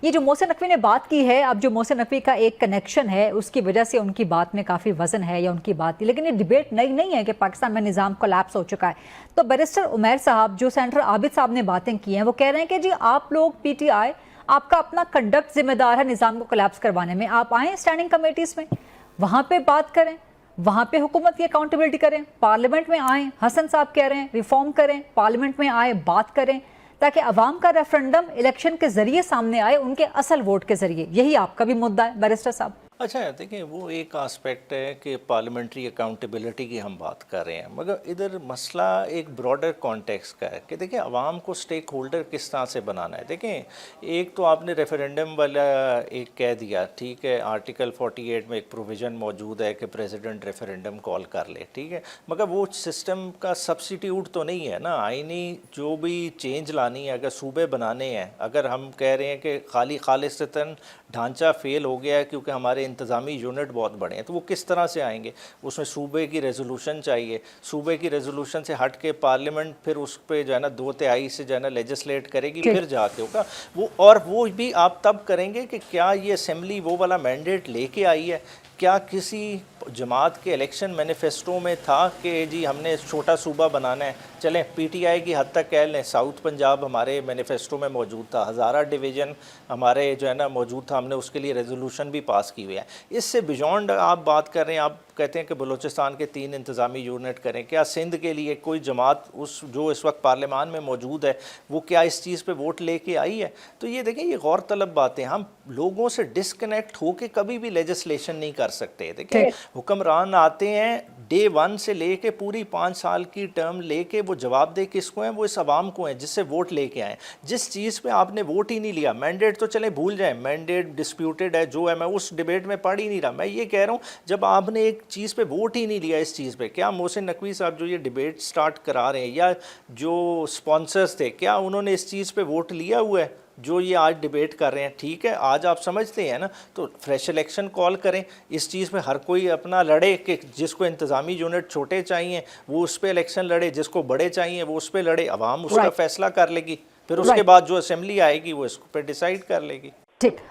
ये जो मोहसिन नकवी ने बात की है, अब जो मोहसिन नकवी का एक कनेक्शन है उसकी वजह से उनकी बात में काफ़ी वजन है या उनकी बात थी, लेकिन ये डिबेट नई नहीं है कि पाकिस्तान में निज़ाम कोलैप्स हो चुका है। तो बैरिस्टर उमैर साहब, जो सेनेटर आबिद साहब ने बातें की हैं, वो कह रहे हैं कि जी आप लोग PTI, आपका अपना कंडक्ट जिम्मेदार है निज़ाम को कोलैप्स करवाने में। आप आएँ स्टैंडिंग कमेटीज़ में, वहाँ पर बात करें, वहाँ पे हुकूमत की अकाउंटेबिलिटी करें, पार्लियामेंट में आएँ। हसन साहब कह रहे हैं रिफॉर्म करें, पार्लियामेंट में आए, बात करें, ताकि अवाम का रेफरेंडम इलेक्शन के जरिए सामने आए, उनके असल वोट के जरिए। यही आपका भी मुद्दा है बैरिस्टर साहब। अच्छा, देखिए वो एक आस्पेक्ट है कि पार्लियामेंट्री अकाउंटेबिलिटी की हम बात कर रहे हैं, मगर इधर मसला एक ब्रॉडर कॉन्टेक्स्ट का है कि देखिए अवाम को स्टेक होल्डर किस तरह से बनाना है। देखें, एक तो आपने रेफरेंडम वाला एक कह दिया, ठीक है, आर्टिकल 48 में एक प्रोविज़न मौजूद है कि प्रेसिडेंट रेफरेंडम कॉल कर ले, ठीक है, मगर वो सिस्टम का सब्सिट्यूट तो नहीं है ना। आइनी जो भी चेंज लानी है, अगर सूबे बनाने हैं, अगर हम कह रहे हैं कि खालिस्तन ढांचा फेल हो गया है क्योंकि हमारे इंतज़ामी यूनिट बहुत बड़े हैं, तो वो किस तरह से आएंगे? उसमें सूबे की रेजोल्यूशन चाहिए, सूबे की रेजोल्यूशन से हट के पार्लियामेंट फिर उस पर जो है ना 2/3 से जो है ना लेजिस्लेट करेगी, फिर जाके होगा वो। और वो भी आप तब करेंगे कि क्या ये असेंबली वो वाला मैंडेट लेके आई है? क्या किसी जमात के इलेक्शन मैनिफेस्टो में था कि जी हमने छोटा सूबा बनाना है? चलें PTI की हद तक कह लें, साउथ पंजाब हमारे मैनिफेस्टो में मौजूद था, हज़ारा डिवीज़न हमारे जो है ना मौजूद था, हमने उसके लिए रेजोल्यूशन भी पास की हुई है। इससे बियॉन्ड आप बात कर रहे हैं, आप कहते हैं कि बलूचिस्तान के 3 इंतज़ामी यूनिट करें, क्या सिंध के लिए कोई जमात उस जो इस वक्त पार्लियामान में मौजूद है वो क्या इस चीज़ पे वोट लेके आई है? तो ये देखें, ये गौर तलब बातें, हम लोगों से डिस्कनेक्ट होके कभी भी लेजिस्लेशन नहीं कर सकते। देखें, हुक्मरान आते हैं डे 1 से लेके पूरी 5 साल की टर्म लेके, वो जवाबदेह किसको हैं? वो इस आवाम को हैं जिससे वोट लेके आए। जिस चीज़ पे आपने वोट ही नहीं लिया, मैंडेट तो चले भूल जाएं, मैंडेट डिस्प्यूटेड है जो है, मैं उस डिबेट में पढ़ ही नहीं रहा। मैं ये कह रहा हूँ, जब आपने एक चीज़ पे वोट ही नहीं लिया, इस चीज़ पे क्या मोहसिन नकवी साहब जो ये डिबेट स्टार्ट करा रहे हैं या जो स्पॉन्सर्स थे, क्या उन्होंने इस चीज़ पे वोट लिया हुआ है जो ये आज डिबेट कर रहे हैं? ठीक है, आज आप समझते हैं ना, तो फ्रेश इलेक्शन कॉल करें। इस चीज़ में हर कोई अपना लड़े कि जिसको इंतज़ामी यूनिट छोटे चाहिए वो उस पर इलेक्शन लड़े, जिसको बड़े चाहिए वो उस पर लड़े, अवाम उसका फैसला कर लेगी, फिर उसके बाद जो असेंबली आएगी वो इस पर डिसाइड कर लेगी। ठीक।